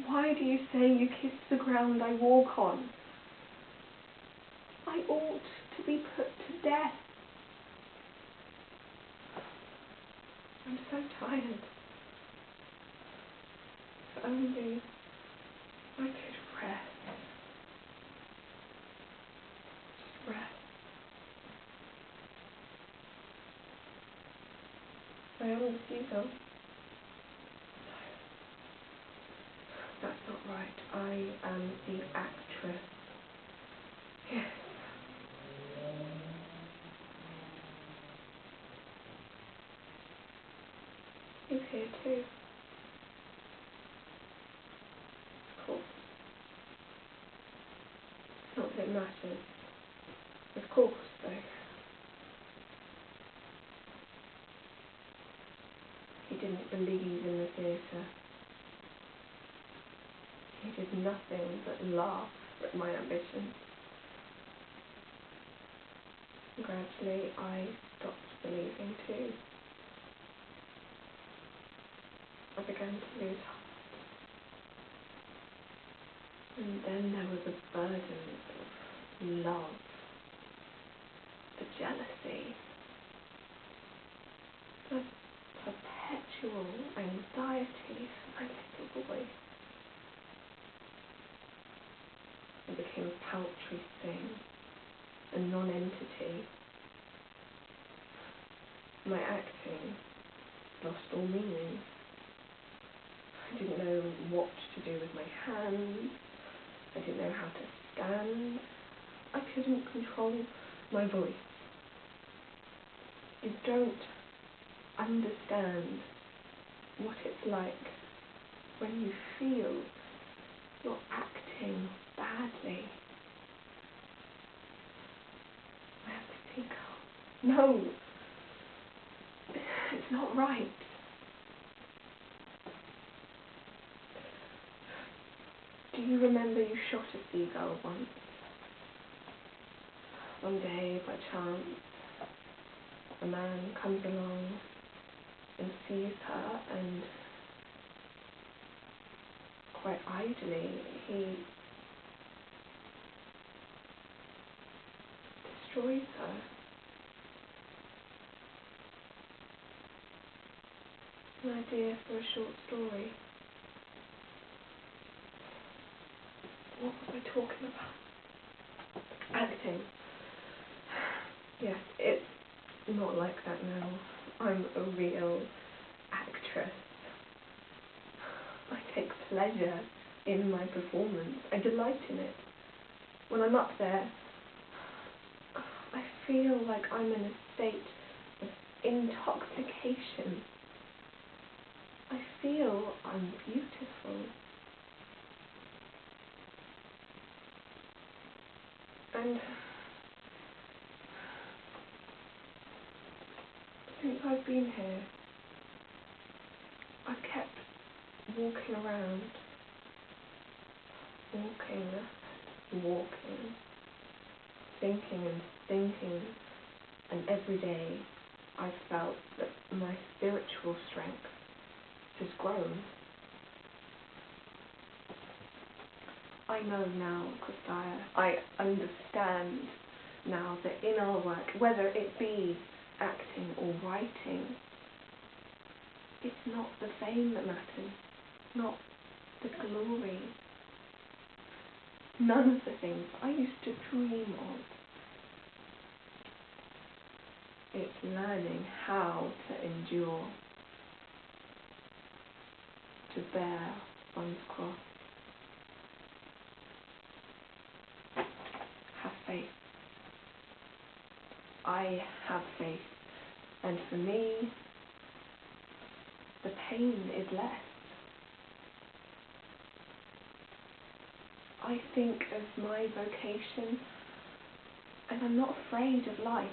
Why do you say you kiss the ground I walk on? I ought to be put to death. I'm so tired. If only I could rest. Just rest. I am the Seagull. No, that's not right. I am the actress. Yes. He's here too. Of course. Not that it matters. Of course, though. He didn't believe in the theatre. He did nothing but laugh at my ambition. Gradually, I stopped believing too. I began to lose heart. And then there was a burden of love, the jealousy, the perpetual anxiety for my little boy. It became a paltry thing, a non-entity. My acting lost all meaning. I didn't know what to do with my hands. I didn't know how to stand. I couldn't control my voice. You don't understand what it's like when you feel you're acting badly. I have to speak up. No, it's not right. Do you remember you shot a seagull once? One day, by chance, a man comes along and sees her, and quite idly he destroys her. An idea for a short story. What was I talking about? Acting. Yes, it's not like that now. I'm a real actress. I take pleasure in my performance. I delight in it. When I'm up there, I feel like I'm in a state of intoxication. I feel I'm beautiful. And since I've been here, I've kept walking around, walking, thinking and thinking, and every day I've felt that my spiritual strength has grown. I know now, Christia, I understand now that in our work, whether it be acting or writing, it's not the fame that matters, not the glory. None of the things I used to dream of. It's learning how to endure, to bear one's cross. Have faith. I have faith, and for me, the pain is less. I think of my vocation, and I'm not afraid of life.